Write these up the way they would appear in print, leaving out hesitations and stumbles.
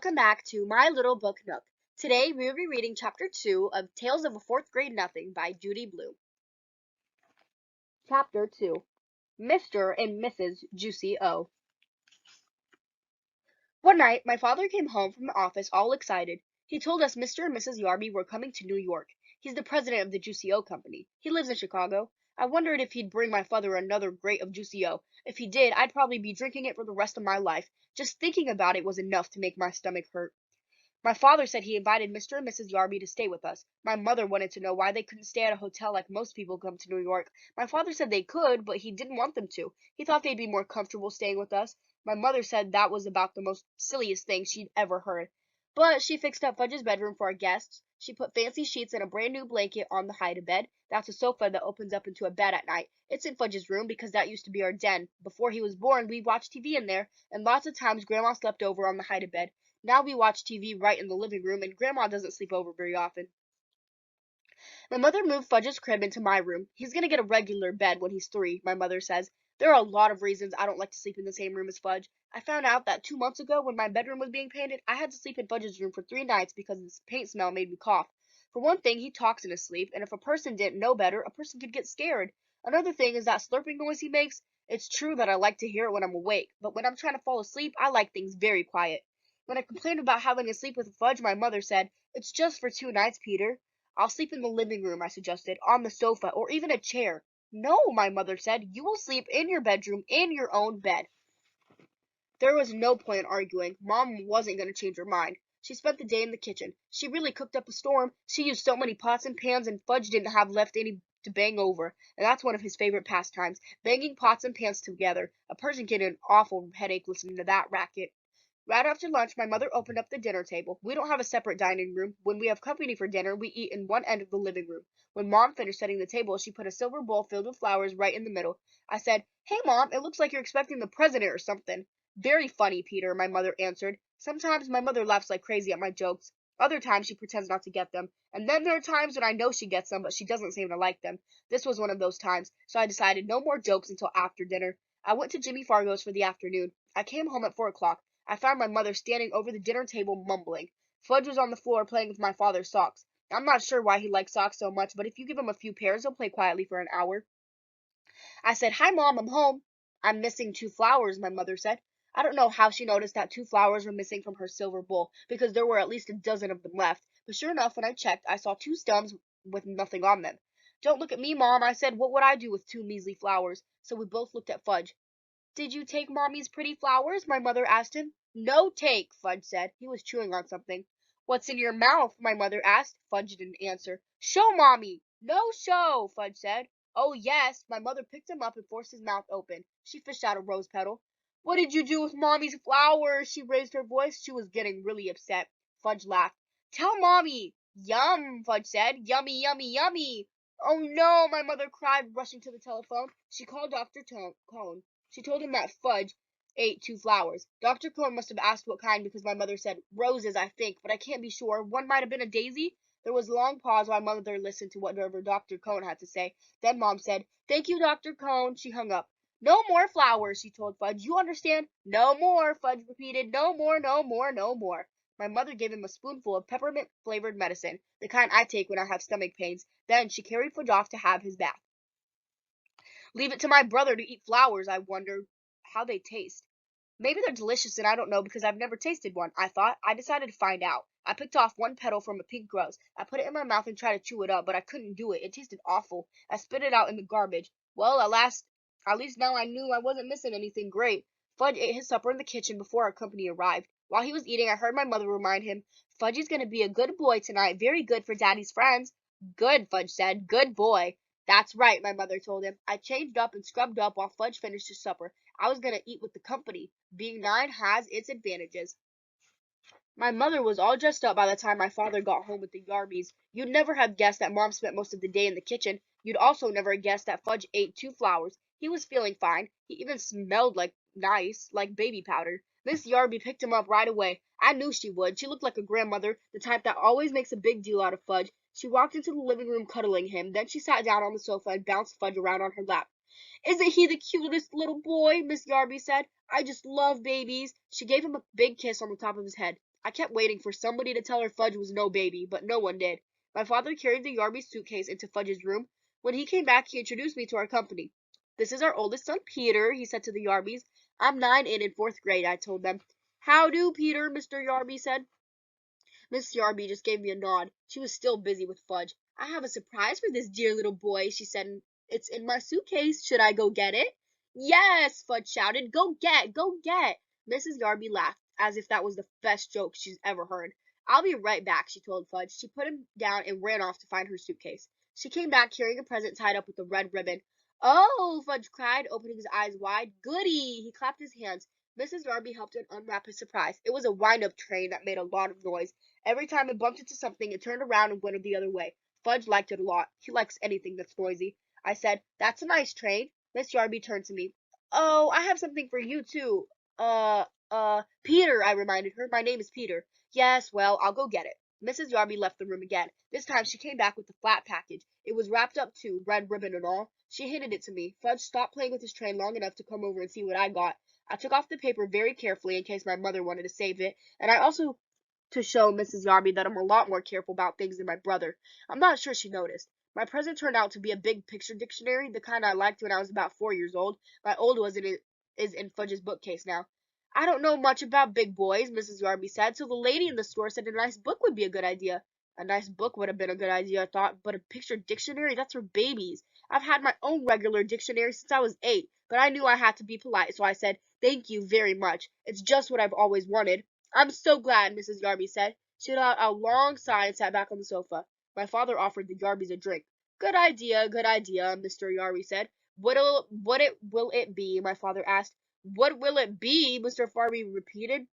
welcome back to My Little Book Nook. Today we will be reading Chapter 2 of Tales of a Fourth Grade Nothing by Judy Blume. Chapter 2 Mr. and Mrs. Juicy O. One night, my father came home from the office all excited. He told us Mr. and Mrs. Yarby were coming to New York. He's the president of the Juicy O Company. He lives in Chicago. I wondered if he'd bring my father another grate of Juicy O. If he did, I'd probably be drinking it for the rest of my life. Just thinking about it was enough to make my stomach hurt. My father said he invited Mr. and Mrs. Yarby to stay with us. My mother wanted to know why they couldn't stay at a hotel like most people come to New York. My father said they could, but he didn't want them to. He thought they'd be more comfortable staying with us. My mother said that was about the most silliest thing she'd ever heard. But she fixed up Fudge's bedroom for our guests. She put fancy sheets and a brand new blanket on the hide-a-bed. That's a sofa that opens up into a bed at night. It's in Fudge's room because that used to be our den. Before he was born, we watched TV in there, and lots of times Grandma slept over on the hide-a-bed. Now we watch TV right in the living room, and Grandma doesn't sleep over very often. My mother moved Fudge's crib into my room. He's gonna get a regular bed when he's 3, my mother says. There are a lot of reasons I don't like to sleep in the same room as Fudge. I found out that 2 months ago, when my bedroom was being painted, I had to sleep in Fudge's room for 3 nights because his paint smell made me cough. For one thing, he talks in his sleep, and if a person didn't know better, a person could get scared. Another thing is that slurping noise he makes. It's true that I like to hear it when I'm awake, but when I'm trying to fall asleep, I like things very quiet. When I complained about having to sleep with Fudge, my mother said, "It's just for 2 nights, Peter." "I'll sleep in the living room," I suggested, "on the sofa, or even a chair." "No," my mother said, "you will sleep in your bedroom, in your own bed." There was no point in arguing. Mom wasn't going to change her mind. She spent the day in the kitchen. She really cooked up a storm. She used so many pots and pans, and Fudge didn't have left any to bang over. And that's one of his favorite pastimes, banging pots and pans together. A person can get an awful headache listening to that racket. Right after lunch, my mother opened up the dinner table. We don't have a separate dining room. When we have company for dinner, we eat in one end of the living room. When Mom finished setting the table, she put a silver bowl filled with flowers right in the middle. I said, "Hey, Mom, it looks like you're expecting the president or something." "Very funny, Peter," my mother answered. Sometimes my mother laughs like crazy at my jokes. Other times she pretends not to get them. And then there are times when I know she gets them, but she doesn't seem to like them. This was one of those times, so I decided no more jokes until after dinner. I went to Jimmy Fargo's for the afternoon. I came home at 4 o'clock. I found my mother standing over the dinner table mumbling. Fudge was on the floor playing with my father's socks. I'm not sure why he likes socks so much, but if you give him a few pairs, he'll play quietly for an hour. I said, "Hi, Mom, I'm home." "I'm missing 2 flowers," my mother said. I don't know how she noticed that 2 flowers were missing from her silver bowl, because there were at least a dozen of them left. But sure enough, when I checked, I saw 2 stems with nothing on them. "Don't look at me, Mom," I said. "What would I do with 2 measly flowers?" So we both looked at Fudge. "Did you take Mommy's pretty flowers?" my mother asked him. "No take," Fudge said. He was chewing on something. "What's in your mouth?" my mother asked. Fudge didn't answer. "Show Mommy." "No show," Fudge said. "Oh, yes." My mother picked him up and forced his mouth open. She fished out a rose petal. "What did you do with Mommy's flowers?" She raised her voice. She was getting really upset. Fudge laughed. "Tell Mommy." "Yum," Fudge said. "Yummy, yummy, yummy." "Oh, no," my mother cried, rushing to the telephone. She called Dr. Cone. She told him that Fudge ate 2 flowers. Dr. Cone must have asked what kind because my mother said, "Roses, I think, but I can't be sure. One might have been a daisy." There was a long pause while my mother listened to whatever Dr. Cone had to say. Then Mom said, "Thank you, Dr. Cone." She hung up. "No more flowers," she told Fudge. "You understand?" "No more," Fudge repeated. "No more, no more, no more." My mother gave him a spoonful of peppermint-flavored medicine, the kind I take when I have stomach pains. Then she carried Fudge off to have his bath. Leave it to my brother to eat flowers. I wonder how they taste. Maybe they're delicious and I don't know because I've never tasted one, I thought. I decided to find out. I picked off 1 petal from a pink rose. I put it in my mouth and tried to chew it up, but I couldn't do it. It tasted awful. I spit it out in the garbage. Well, at least now I knew I wasn't missing anything great. Fudge ate his supper in the kitchen before our company arrived. While he was eating, I heard my mother remind him, "Fudgy's going to be a good boy tonight. Very good for Daddy's friends." "Good," Fudge said. "Good boy." "That's right," my mother told him. I changed up and scrubbed up while Fudge finished his supper. I was going to eat with the company. Being 9 has its advantages. My mother was all dressed up by the time my father got home with the Yarbys. You'd never have guessed that Mom spent most of the day in the kitchen. You'd also never guessed that Fudge ate 2 flowers. He was feeling fine. He even smelled like baby powder. Miss Yarby picked him up right away. I knew she would. She looked like a grandmother, the type that always makes a big deal out of Fudge. She walked into the living room cuddling him. Then she sat down on the sofa and bounced Fudge around on her lap. "Isn't he the cutest little boy?" Miss Yarby said. "I just love babies." She gave him a big kiss on the top of his head. I kept waiting for somebody to tell her Fudge was no baby, but no one did. My father carried the Yarby suitcase into Fudge's room. When he came back, he introduced me to our company. This is our oldest son, Peter, he said to the Yarbys. I'm 9 and in 4th grade, I told them. How do, Peter, Mr. Yarby said. Miss Yarby just gave me a nod. She was still busy with Fudge. I have a surprise for this dear little boy, she said. It's in my suitcase. Should I go get it? Yes, Fudge shouted. Go get, go get. Mrs. Yarby laughed, as if that was the best joke she's ever heard. I'll be right back, she told Fudge. She put him down and ran off to find her suitcase. She came back carrying a present tied up with a red ribbon. Oh, Fudge cried, opening his eyes wide. Goody! He clapped his hands. Mrs. Yarby helped him unwrap his surprise. It was a wind-up train that made a lot of noise. Every time it bumped into something, it turned around and went the other way. Fudge liked it a lot. He likes anything that's noisy. I said, That's a nice train. Miss Yarby turned to me. Oh, I have something for you, too. Peter, I reminded her. My name is Peter. Yes, well, I'll go get it. Mrs. Yarby left the room again. This time she came back with a flat package. It was wrapped up, too, red ribbon and all. She handed it to me. Fudge stopped playing with his train long enough to come over and see what I got. I took off the paper very carefully in case my mother wanted to save it, and I also to show Mrs. Yarby that I'm a lot more careful about things than my brother. I'm not sure she noticed. My present turned out to be a big picture dictionary, the kind I liked when I was about 4 years old. My old one is in Fudge's bookcase now. I don't know much about big boys, Mrs. Yarby said, so the lady in the store said a nice book would be a good idea. A nice book would have been a good idea, I thought, but a picture dictionary, that's for babies. I've had my own regular dictionary since I was 8, but I knew I had to be polite, so I said, Thank you very much. It's just what I've always wanted. I'm so glad, Mrs. Yarby said. She let out a long sigh and sat back on the sofa. My father offered the Yarbys a drink. Good idea, Mr. Yarby said. Will it be? My father asked. What will it be? Mr. Yarby repeated,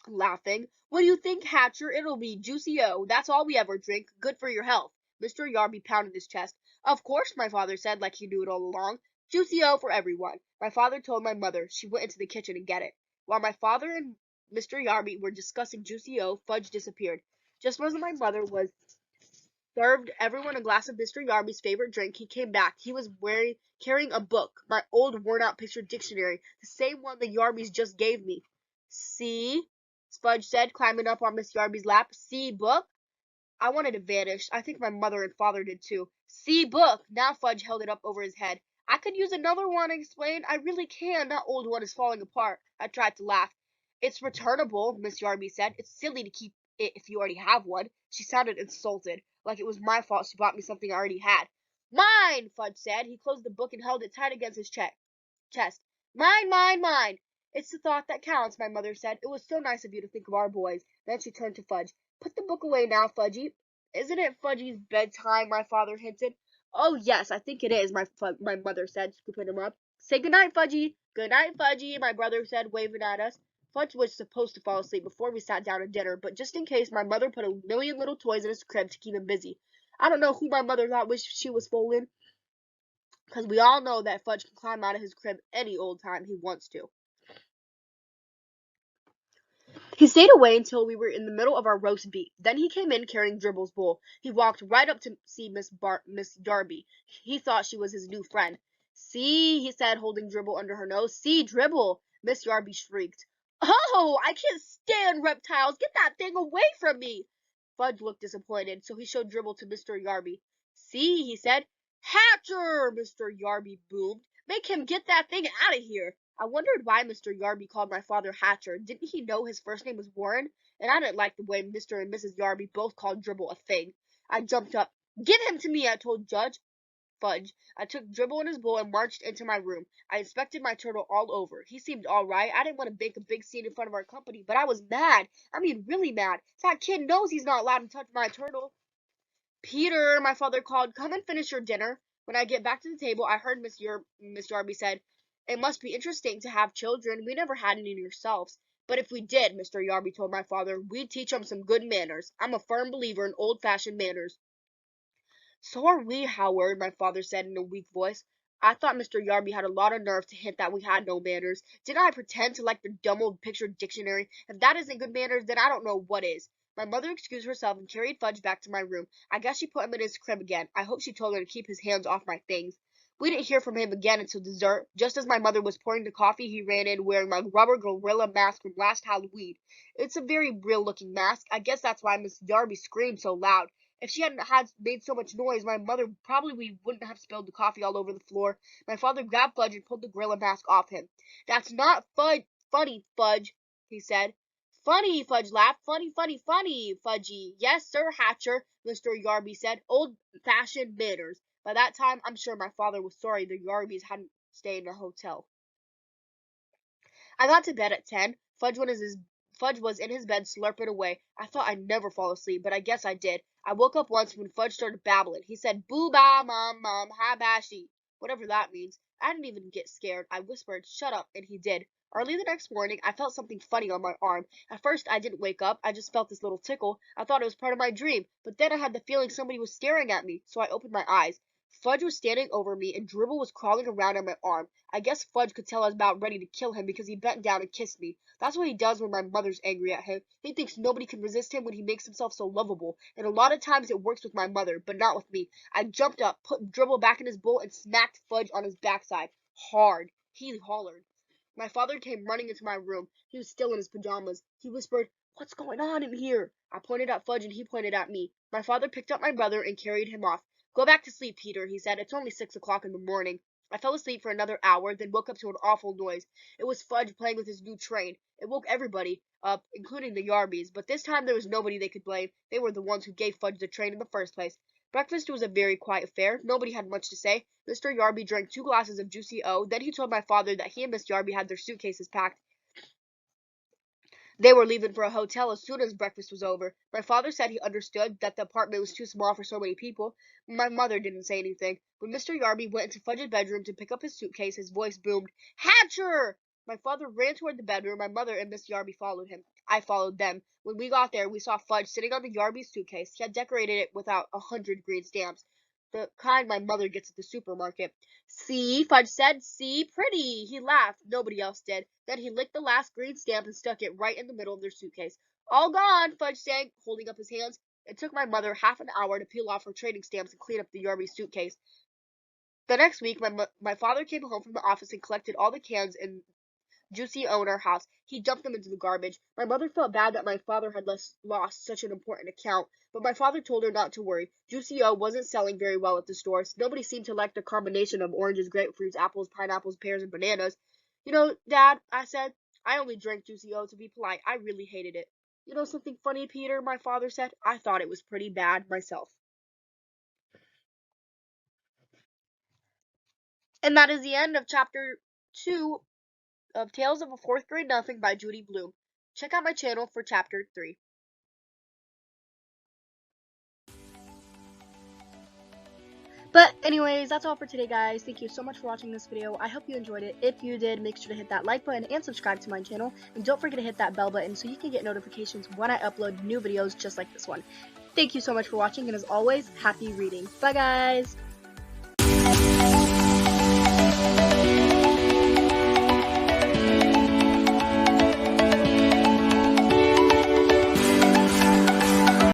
laughing. What do you think, Hatcher? It'll be juicy-o. That's all we ever drink. Good for your health. Mr. Yarby pounded his chest. Of course, my father said, like he knew it all along. Juicy-o for everyone. My father told my mother. She went into the kitchen and get it. While my father and Mr. Yarby were discussing Juicy-o, Fudge disappeared. Just as my mother was served everyone a glass of Mr. Yarby's favorite drink, he came back. He was carrying a book, my old worn-out picture dictionary, the same one the Yarbys just gave me. See? Fudge said, climbing up on Miss Yarby's lap. See book? I wanted to vanish. I think my mother and father did too. See book. Now Fudge held it up over his head. I could use another one, I explained. I really can. That old one is falling apart. I tried to laugh. It's returnable, Miss Yarby said. It's silly to keep it if you already have one. She sounded insulted, like it was my fault she bought me something I already had. Mine, Fudge said. He closed the book and held it tight against his chest. Mine, mine, mine. It's the thought that counts, my mother said. It was so nice of you to think of our boys. Then she turned to Fudge. Put the book away now, Fudgy. Isn't it Fudgy's bedtime? My father hinted. Oh, yes, I think it is, my mother said, scooping him up. Say good night, Fudgy. Good night, Fudgy, my brother said, waving at us. Fudge was supposed to fall asleep before we sat down to dinner, but just in case, my mother put a million little toys in his crib to keep him busy. I don't know who my mother thought she was fooling, because we all know that Fudge can climb out of his crib any old time he wants to. He stayed away until we were in the middle of our roast beef. Then he came in carrying Dribble's bowl. He walked right up to see Miss Yarby. He thought she was his new friend. See, he said, holding Dribble under her nose. See, Dribble! Miss Yarby shrieked. Oh, I can't stand reptiles. Get that thing away from me. Fudge looked disappointed, so he showed Dribble to Mr. Yarby. See, he said. Hatcher! Mr. Yarby boomed. Make him get that thing out of here. I wondered why Mr. Yarby called my father Hatcher. Didn't he know his first name was Warren? And I didn't like the way Mr. and Mrs. Yarby both called Dribble a thing. I jumped up. Give him to me, I told Judge Fudge. I took Dribble in his bowl and marched into my room. I inspected my turtle all over. He seemed all right. I didn't want to make a big scene in front of our company, but I was mad. I mean, really mad. That kid knows he's not allowed to touch my turtle. Peter, my father called, come and finish your dinner. When I get back to the table, I heard Miss Yarby said, It must be interesting to have children. We never had any yourselves. But if we did, Mr. Yarby told my father, we'd teach them some good manners. I'm a firm believer in old-fashioned manners. So are we, Howard, my father said in a weak voice. I thought Mr. Yarby had a lot of nerve to hint that we had no manners. Didn't I pretend to like the dumb old picture dictionary? If that isn't good manners, then I don't know what is. My mother excused herself and carried Fudge back to my room. I guess she put him in his crib again. I hope she told him to keep his hands off my things. We didn't hear from him again until dessert. Just as my mother was pouring the coffee, he ran in wearing my rubber gorilla mask from last Halloween. It's a very real-looking mask. I guess that's why Miss Yarby screamed so loud. If she hadn't made so much noise, my mother probably wouldn't have spilled the coffee all over the floor. My father grabbed Fudge and pulled the gorilla mask off him. "That's not funny, Fudge," he said. "Funny," Fudge laughed. "Funny, funny, funny, Fudgy." "Yes, sir, Hatcher," Mr. Yarby said. "Old-fashioned manners." By that time, I'm sure my father was sorry the Yarbys hadn't stayed in a hotel. I got to bed at 10. Fudge was in his bed slurping away. I thought I'd never fall asleep, but I guess I did. I woke up once when Fudge started babbling. He said, "Boo-ba, mom, habashi," whatever that means. I didn't even get scared. I whispered, "Shut up," and he did. Early the next morning, I felt something funny on my arm. At first, I didn't wake up. I just felt this little tickle. I thought it was part of my dream, but then I had the feeling somebody was staring at me, so I opened my eyes. Fudge was standing over me, and Dribble was crawling around on my arm. I guess Fudge could tell I was about ready to kill him because he bent down and kissed me. That's what he does when my mother's angry at him. He thinks nobody can resist him when he makes himself so lovable, and a lot of times it works with my mother, but not with me. I jumped up, put Dribble back in his bowl, and smacked Fudge on his backside. Hard. He hollered. My father came running into my room. He was still in his pajamas. He whispered, "What's going on in here?" I pointed at Fudge, and he pointed at me. My father picked up my brother and carried him off. "Go back to sleep, Peter," he said. "It's only 6 o'clock in the morning." I fell asleep for another hour, then woke up to an awful noise. It was Fudge playing with his new train. It woke everybody up, including the Yarbys, but this time there was nobody they could blame. They were the ones who gave Fudge the train in the first place. Breakfast was a very quiet affair. Nobody had much to say. Mr. Yarby drank 2 glasses of juicy O. Then he told my father that he and Miss Yarby had their suitcases packed. They were leaving for a hotel as soon as breakfast was over. My father said he understood that the apartment was too small for so many people. My mother didn't say anything. When Mr. Yarby went into Fudge's bedroom to pick up his suitcase, his voice boomed, "Hatcher!" My father ran toward the bedroom. My mother and Miss Yarby followed him. I followed them. When we got there, we saw Fudge sitting on the Yarby suitcase. He had decorated it with 100 green stamps, the kind my mother gets at the supermarket. "See," Fudge said. "See, pretty." He laughed. Nobody else did. Then he licked the last green stamp and stuck it right in the middle of their suitcase. "All gone," Fudge said, holding up his hands. It took my mother half an hour to peel off her trading stamps and clean up the Yarby suitcase. The next week, my father came home from the office and collected all the cans and juicy O in our house. He dumped them into the garbage. My mother felt bad that my father had lost such an important account, but my father told her not to worry. Juicy O wasn't selling very well at the stores. Nobody seemed to like the combination of oranges, grapefruits, apples, pineapples, pears, and bananas. "You know, Dad," I said, "I only drank Juicy O to be polite. I really hated it." "You know something funny, Peter?" my father said. "I thought it was pretty bad myself." And that is the end of chapter 2 of Tales of a Fourth Grade Nothing by Judy Blume. Check out my channel for chapter 3. But anyways, that's all for today, guys. Thank you so much for watching this video. I hope you enjoyed it. If you did, make sure to hit that like button and subscribe to my channel. And don't forget to hit that bell button so you can get notifications when I upload new videos just like this one. Thank you so much for watching, and as always, happy reading. Bye, guys!